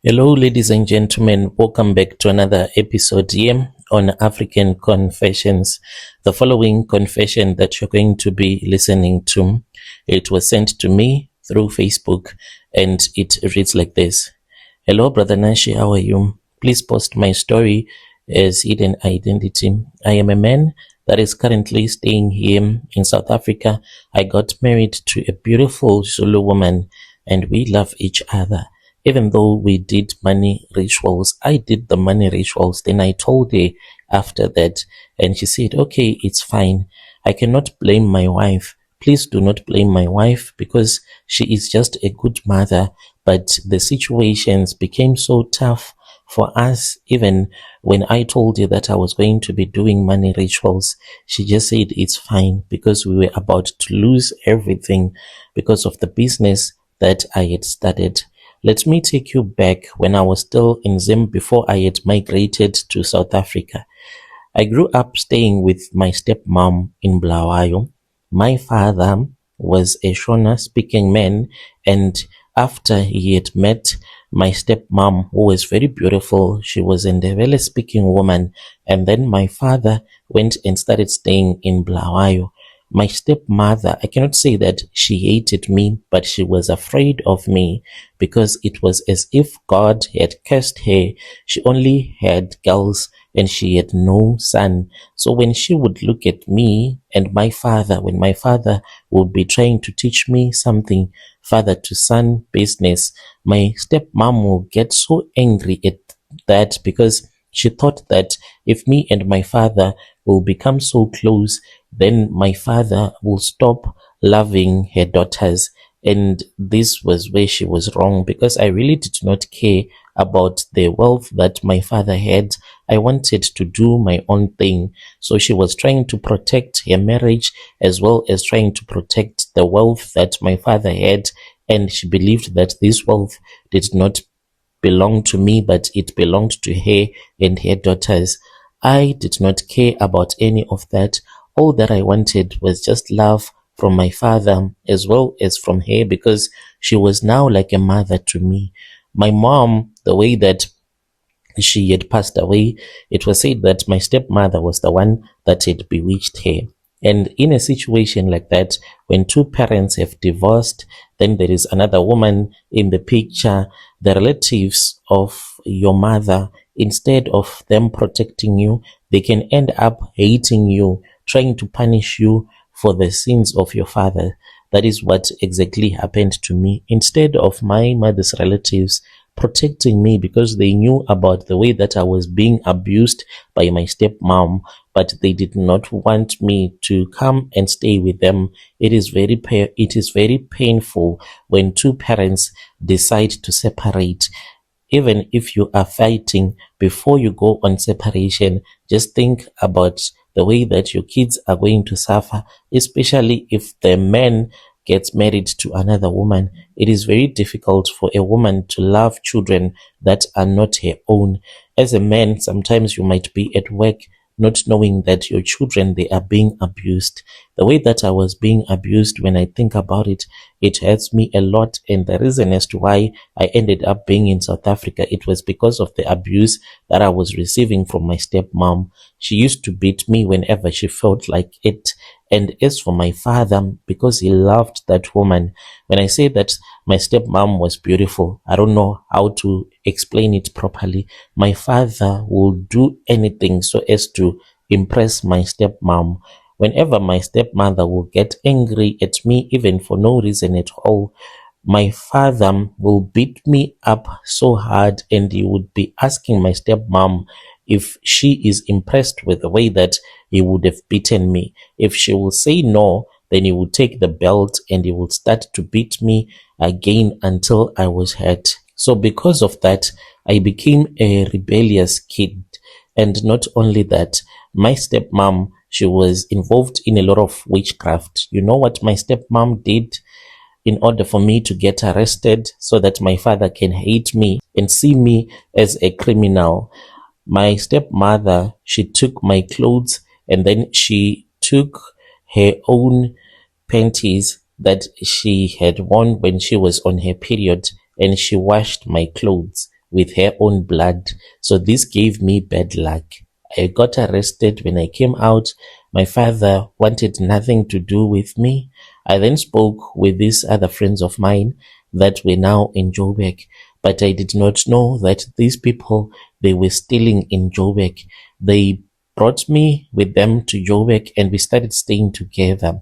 Hello, ladies and gentlemen. Welcome back to another episode here on African Confessions. The following confession that you're going to be listening to, it was sent to me through Facebook, and it reads like this. Hello, Brother Nashi, how are you? Please post my story as hidden identity. I am a man that is currently staying here in South Africa. I got married to a beautiful Zulu woman, and we love each other. Even though we did money rituals, I did the money rituals. Then I told her after that, and she said, okay, it's fine. I cannot blame my wife. Please do not blame my wife because she is just a good mother. But the situations became so tough for us. Even when I told her that I was going to be doing money rituals, she just said it's fine because we were about to lose everything because of the business that I had started. Let me take you back when I was still in Zim before I had migrated to South Africa. I grew up staying with my stepmom in Bulawayo. My father was a Shona speaking man, and after he had met my stepmom, who was very beautiful, she was a Ndebele speaking woman, and then my father went and started staying in Bulawayo. My stepmother, I cannot say that she hated me, but she was afraid of me because it was as if God had cursed her. She only had girls and she had no son. So when she would look at me and my father, when my father would be trying to teach me something, father to son business, my stepmom will get so angry at that because she thought that if me and my father will become so close, then my father will stop loving her daughters. And this was where she was wrong because I really did not care about the wealth that my father had. I wanted to do my own thing. So she was trying to protect her marriage as well as trying to protect the wealth that my father had. And she believed that this wealth did not belong to me, but it belonged to her and her daughters. I did not care about any of that. All that I wanted was just love from my father as well as from her because she was now like a mother to me. My mom, the way that she had passed away, it was said that my stepmother was the one that had bewitched her. And in a situation like that, when two parents have divorced, then there is another woman in the picture, the relatives of your mother, instead of them protecting you, they can end up hating you, trying to punish you for the sins of your father. That is what exactly happened to me. Instead of my mother's relatives protecting me because they knew about the way that I was being abused by my stepmom, but they did not want me to come and stay with them. It is very painful when two parents decide to separate. Even if you are fighting before you go on separation, just think about the way that your kids are going to suffer, especially if the man gets married to another woman. It is very difficult for a woman to love children that are not her own. As a man, sometimes you might be at work not knowing that your children, they are being abused. The way that I was being abused, when I think about it, it hurts me a lot. And the reason as to why I ended up being in South Africa, it was because of the abuse that I was receiving from my stepmom. She used to beat me whenever she felt like it. And as for my father, because he loved that woman, when I say that my stepmom was beautiful, I don't know how to explain it properly. My father will do anything so as to impress my stepmom. Whenever my stepmother will get angry at me, even for no reason at all, my father will beat me up so hard and he would be asking my stepmom if she is impressed with the way that he would have beaten me. If she will say no, then he would take the belt and he would start to beat me again until I was hurt. So because of that, I became a rebellious kid. And not only that, my stepmom, she was involved in a lot of witchcraft. You know what my stepmom did? In order for me to get arrested so that my father can hate me and see me as a criminal, my stepmother, she took my clothes and then she took her own panties that she had worn when she was on her period and she washed my clothes. with her own blood. So this gave me bad luck. I got arrested. When I came out, my father wanted nothing to do with me. I then spoke with these other friends of mine that were now in Joburg, but I did not know that these people, they were stealing in Joburg. They brought me with them to Joburg and we started staying together.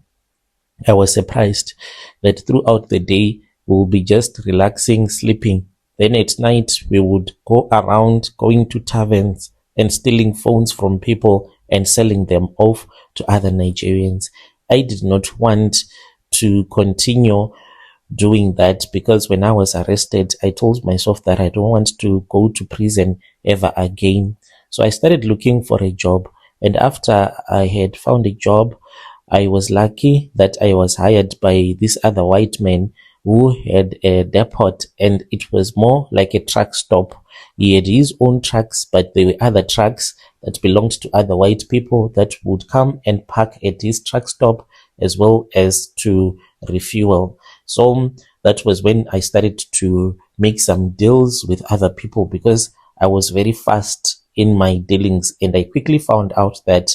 I was surprised that throughout the day we would be just relaxing, sleeping. Then at night we would go around going to taverns and stealing phones from people and selling them off to other Nigerians. I did not want to continue doing that because when I was arrested, I told myself that I don't want to go to prison ever again. So I started looking for a job. And after I had found a job, I was lucky that I was hired by this other white man who had a depot, and it was more like a truck stop. He had his own trucks, but there were other trucks that belonged to other white people that would come and park at his truck stop as well as to refuel. So that was when I started to make some deals with other people because I was very fast in my dealings, and I quickly found out that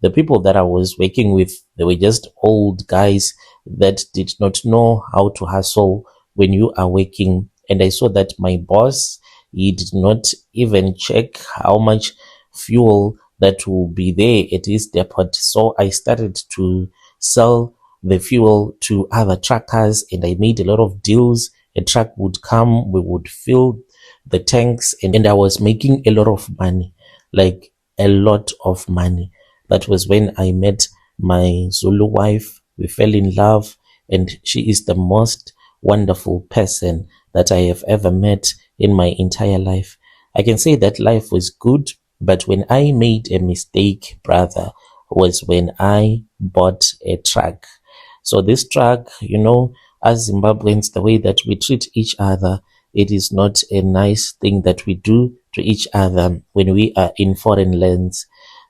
the people that I was working with, they were just old guys that did not know how to hustle when you are working. And I saw that my boss, he did not even check how much fuel that will be there at his depot. So I started to sell the fuel to other truckers and I made a lot of deals. A truck would come, we would fill the tanks, and I was making a lot of money, like a lot of money. That was when I met my Zulu wife. We fell in love, and she is the most wonderful person that I have ever met in my entire life. I can say that life was good, but when I made a mistake, brother, was when I bought a truck. So this truck, as Zimbabweans, the way that we treat each other, it is not a nice thing that we do to each other when we are in foreign lands.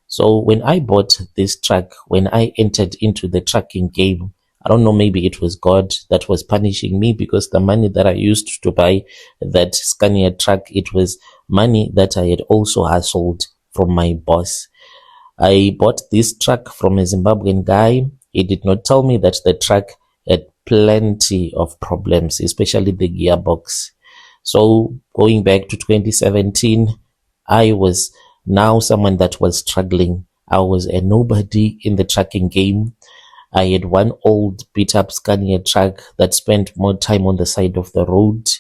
So when I bought this truck, when I entered into the trucking game, I don't know, maybe it was God that was punishing me because the money that I used to buy that Scania truck, it was money that I had also hustled from my boss. I bought this truck from a Zimbabwean guy. He did not tell me that the truck had plenty of problems, especially the gearbox. So going back to 2017, I was now someone that was struggling. I was a nobody in the trucking game. I had one old beat up Scania truck that spent more time on the side of the road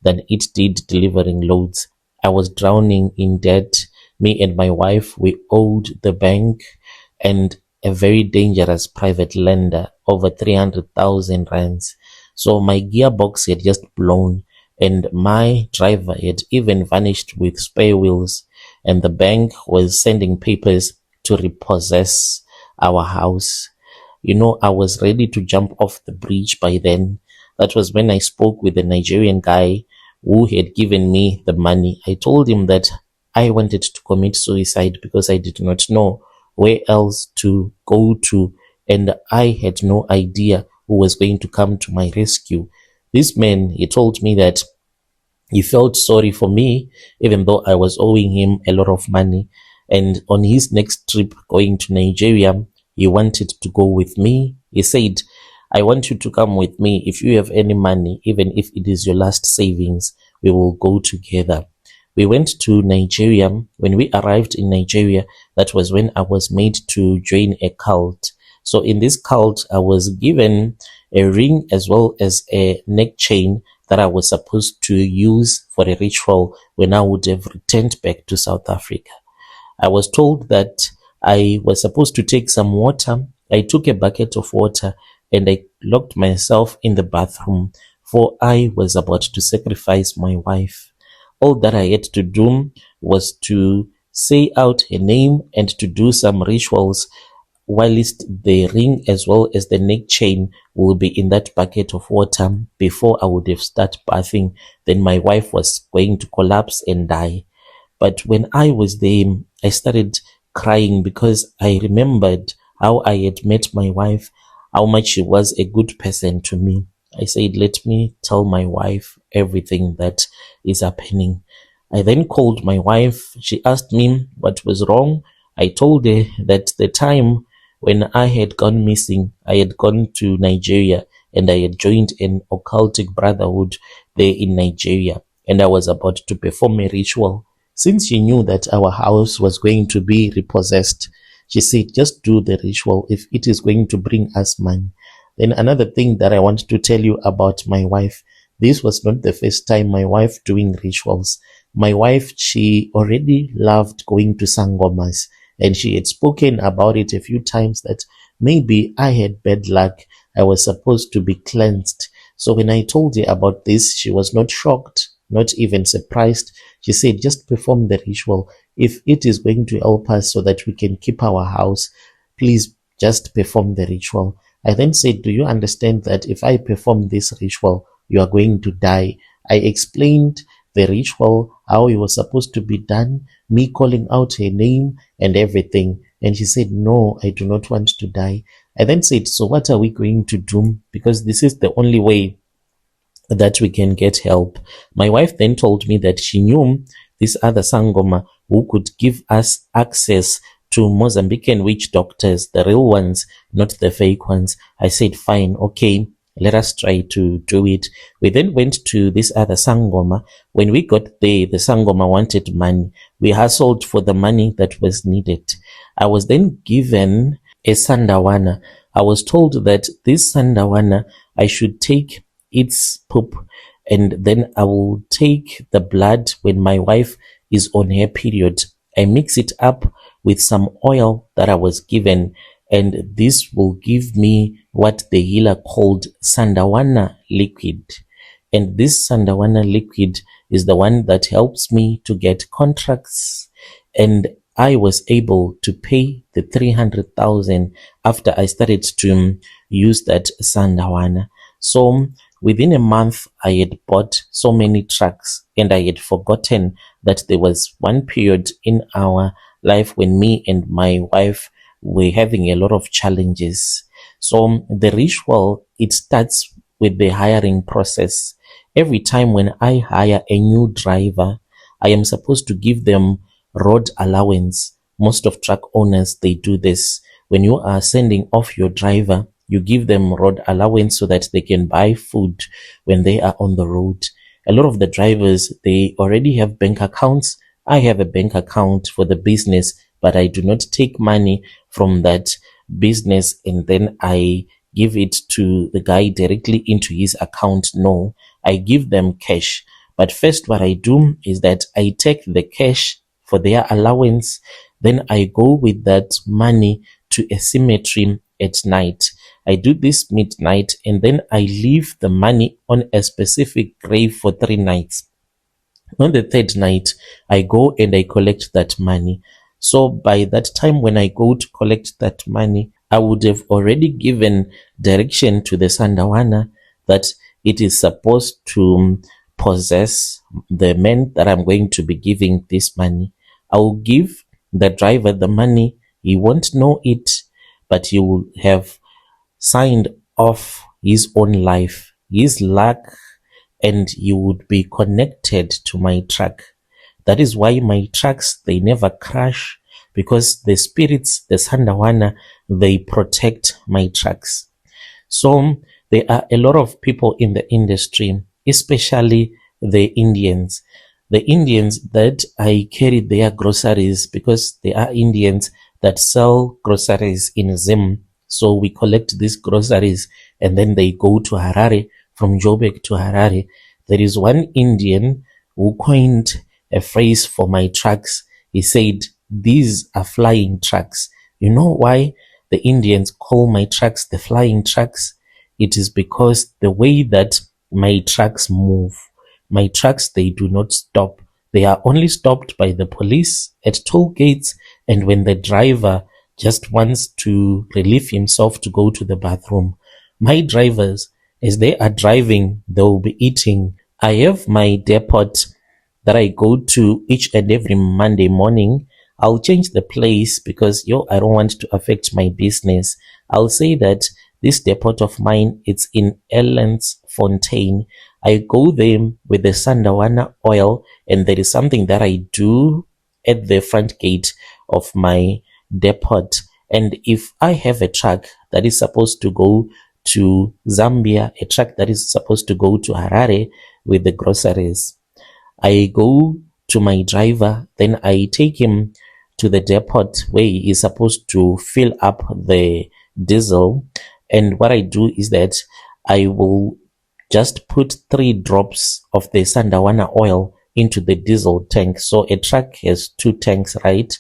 than it did delivering loads. I was drowning in debt. Me and my wife, we owed the bank and a very dangerous private lender over 300,000 rands. So my gearbox had just blown and my driver had even vanished with spare wheels, and the bank was sending papers to repossess our house. I was ready to jump off the bridge by then. That was when I spoke with the Nigerian guy who had given me the money. I told him that I wanted to commit suicide because I did not know where else to go to, and I had no idea who was going to come to my rescue. This man, he told me that he felt sorry for me, even though I was owing him a lot of money. And on his next trip going to Nigeria, he wanted to go with me. He said, I want you to come with me. If you have any money, even if it is your last savings, we will go together. We went to Nigeria. When we arrived in Nigeria, that was when I was made to join a cult. So in this cult, I was given a ring as well as a neck chain that I was supposed to use for a ritual when I would have returned back to South Africa. I was told that I was supposed to take some water. I took a bucket of water and I locked myself in the bathroom, for I was about to sacrifice my wife. All that I had to do was to say out her name and to do some rituals, whilst the ring as well as the neck chain will be in that bucket of water before I would have started bathing. Then my wife was going to collapse and die. But when I was there, I started crying because I remembered how I had met my wife, how much she was a good person to me. I said, let me tell my wife everything that is happening. I then called my wife. She asked me what was wrong. I told her that the time when I had gone missing, I had gone to Nigeria and I had joined an occultic brotherhood there in Nigeria, and I was about to perform a ritual. Since she knew that our house was going to be repossessed, she said, just do the ritual if it is going to bring us money. Then another thing that I want to tell you about my wife. This was not the first time my wife doing rituals. My wife, she already loved going to sangomas, and she had spoken about it a few times that maybe I had bad luck. I was supposed to be cleansed. So when I told her about this, she was not shocked, not even surprised. She said, just perform the ritual. If it is going to help us so that we can keep our house, please just perform the ritual. I then said, do you understand that if I perform this ritual, you are going to die? I explained the ritual, how it was supposed to be done, me calling out her name and everything. And she said, no, I do not want to die. I then said, so what are we going to do? Because this is the only way that we can get help. My wife then told me that she knew this other Sangoma who could give us access to Mozambican witch doctors, the real ones, not the fake ones. I said, fine, okay, let us try to do it. We then went to this other Sangoma. When we got there, the Sangoma wanted money. We hustled for the money that was needed. I was then given a Sandawana. I was told that this Sandawana, I should take its poop, and then I will take the blood when my wife is on her period. I mix it up with some oil that I was given, and this will give me what the healer called Sandawana liquid. And this Sandawana liquid is the one that helps me to get contracts, and I was able to pay the 300,000 after I started to use that Sandawana. So within a month, I had bought so many trucks, and I had forgotten that there was one period in our life when me and my wife were having a lot of challenges. So the ritual, it starts with the hiring process. Every time when I hire a new driver, I am supposed to give them road allowance. Most of truck owners, they do this. When you are sending off your driver, you give them road allowance so that they can buy food when they are on the road. A lot of the drivers, they already have bank accounts. I have a bank account for the business, but I do not take money from that business and then I give it to the guy directly into his account. No, I give them cash. But first what I do is that I take the cash for their allowance, then I go with that money to a cemetery at night. I do this midnight, and then I leave the money on a specific grave for 3 nights. On the 3rd night, I go and I collect that money. So by that time when I go to collect that money, I would have already given direction to the Sandawana that it is supposed to possess the man that I'm going to be giving this money. I will give the driver the money. He won't know it, but he will have signed off his own life, his luck, and he would be connected to my truck. That is why my trucks, they never crash, because the spirits, the Sandawana, they protect my trucks. So there are a lot of people in the industry, especially the Indians. The Indians that I carry their groceries, because there are Indians that sell groceries in Zim. So we collect these groceries and then they go to Harare, from Joburg to Harare. There is one Indian who coined a phrase for my trucks. He said, these are flying trucks. You know why the Indians call my trucks the flying trucks? It is because the way that my trucks move. My trucks, they do not stop. They are only stopped by the police at toll gates and when the driver just wants to relieve himself to go to the bathroom. My drivers, as they are driving, they will be eating. I have my depot that I go to each and every Monday morning. I'll change the place because I don't want to affect my business. I'll say that this depot of mine, it's in Ellens Fontaine. I go there with the Sandawana oil, and there is something that I do at the front gate of my depot. And if I have a truck that is supposed to go to Zambia, a truck that is supposed to go to Harare with the groceries, I go to my driver, then I take him to the depot where he is supposed to fill up the diesel. And what I do is that I will just put 3 drops of the Sandawana oil into the diesel tank. So a truck has 2 tanks, right?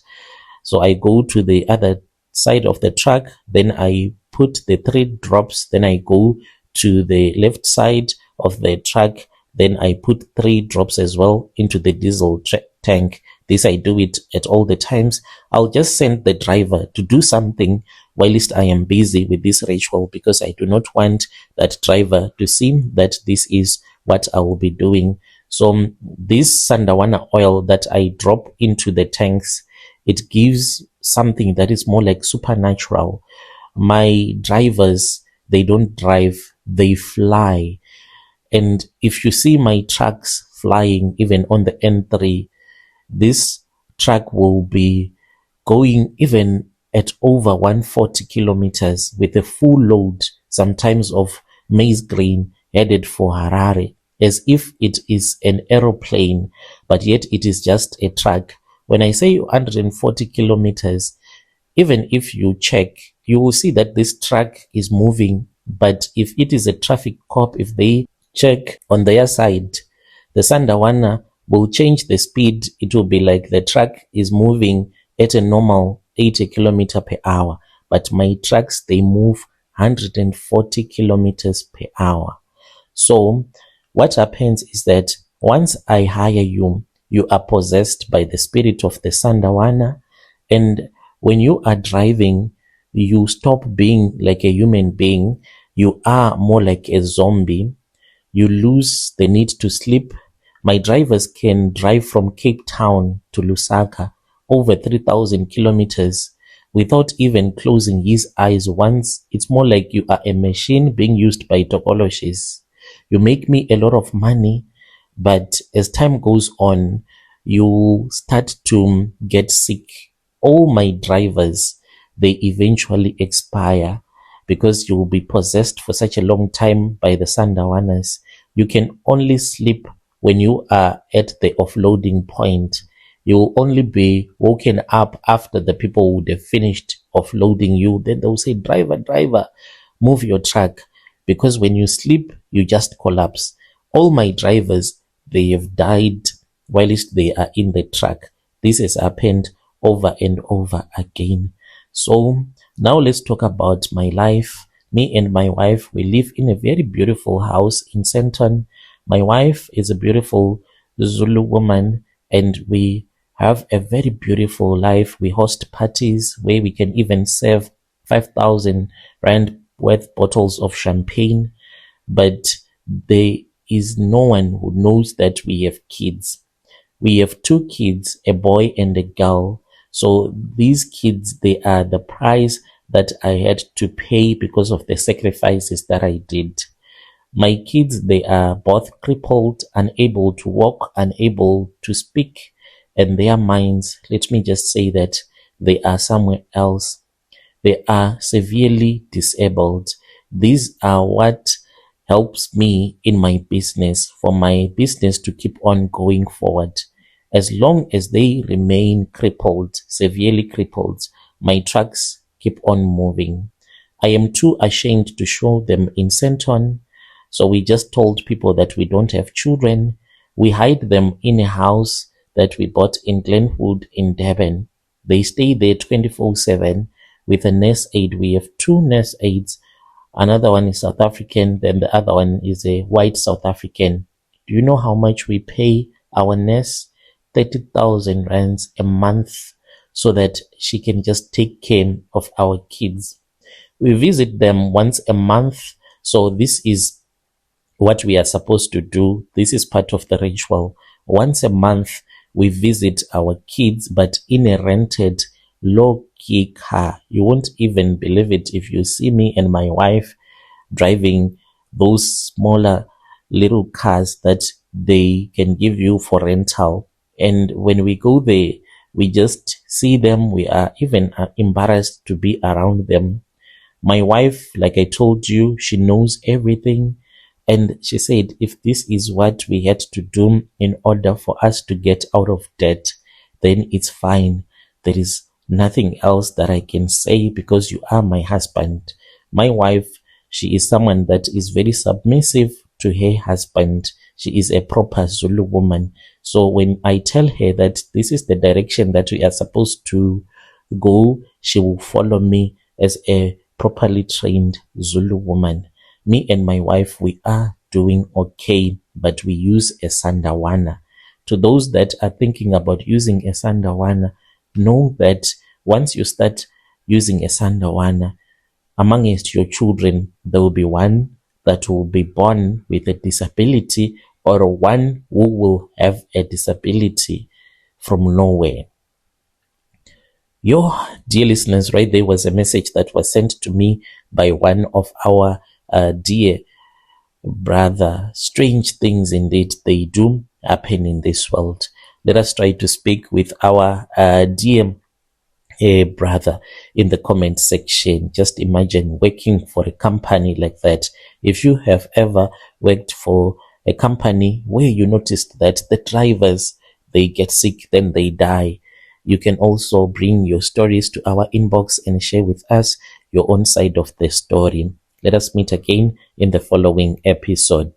So I go to the other side of the truck, then I put the 3 drops, then I go to the left side of the truck, then I put 3 drops as well into the diesel tank. This I do it at all the times. I'll just send the driver to do something whilst I am busy with this ritual, because I do not want that driver to see that this is what I will be doing. So this Sandawana oil that I drop into the tanks, it gives something that is more like supernatural. My drivers, they don't drive, they fly. And if you see my trucks flying even on the N3, this truck will be going even at over 140 kilometers with a full load, sometimes of maize grain, headed for Harare, as if it is an aeroplane, but yet it is just a truck. When I say 140 kilometers, even if you check, you will see that this truck is moving. But if it is a traffic cop, if they check on their side, the Sandawana will change the speed. It will be like the truck is moving at a normal 80 kilometer per hour, but my trucks, they move 140 kilometers per hour. So what happens is that once I hire you, you are possessed by the spirit of the Sandawana, and when you are driving, you stop being like a human being. You are more like a zombie. You lose the need to sleep. My drivers can drive from Cape Town to Lusaka, over 3,000 kilometers, without even closing his eyes once. It's more like you are a machine being used by tokoloshis. You make me a lot of money, but as time goes on, you start to get sick. All my drivers, they eventually expire, because you will be possessed for such a long time by the Sandawanas. You can only sleep when you are at the offloading point. You will only be woken up after the people would have finished offloading you. Then they'll say, driver, driver, move your truck. Because when you sleep, you just collapse. All my drivers, they have died whilst they are in the truck. This has happened over and over again. So now let's talk about my life. Me and my wife, we live in a very beautiful house in Senton. My wife is a beautiful Zulu woman, and we have a very beautiful life. We host parties where we can even serve 5,000 rand worth bottles of champagne, but there is no one who knows that we have kids. We have 2 kids, a boy and a girl. So these kids, they are the price that I had to pay because of the sacrifices that I did. My kids, they are both crippled, unable to walk, unable to speak, and their minds, let me just say that they are somewhere else. They are severely disabled. These are what helps me in my business, for my business to keep on going forward. As long as they remain crippled, severely crippled, my trucks keep on moving. I am too ashamed to show them in Senton, so we just told people that we don't have children. We hide them in a house that we bought in Glenwood in Durban. They stay there 24/7 with a nurse aide. We have 2 nurse aides. Another one is South African, then the other one is a white South African. Do you know how much we pay our nurse? 30,000 rands a month, so that she can just take care of our kids. We visit them once a month, so this is what we are supposed to do. This is part of the ritual. Once a month, we visit our kids, but in a rented low-key car. You won't even believe it if you see me and my wife driving those smaller little cars that they can give you for rental. And when we go there, we just see them. We are even embarrassed to be around them. My wife, like I told you, she knows everything. And she said, if this is what we had to do in order for us to get out of debt, then it's fine. There is nothing else that I can say because you are my husband. My wife, she is someone that is very submissive to her husband. She is a proper Zulu woman. So when I tell her that this is the direction that we are supposed to go, she will follow me as a properly trained Zulu woman. Me and my wife, we are doing okay, but we use a Sandawana. To those that are thinking about using a Sandawana, know that once you start using a Sandawana, amongst your children, there will be one that will be born with a disability or one who will have a disability from nowhere. Your dear listeners, right there was a message that was sent to me by one of our dear brother. Strange things indeed they do happen in this world. Let us try to speak with our dear brother in the comment section. Just imagine working for a company like that. If you have ever worked for a company where you noticed that the drivers, they get sick, then they die, you can also bring your stories to our inbox and share with us your own side of the story. Let us meet again in the following episode.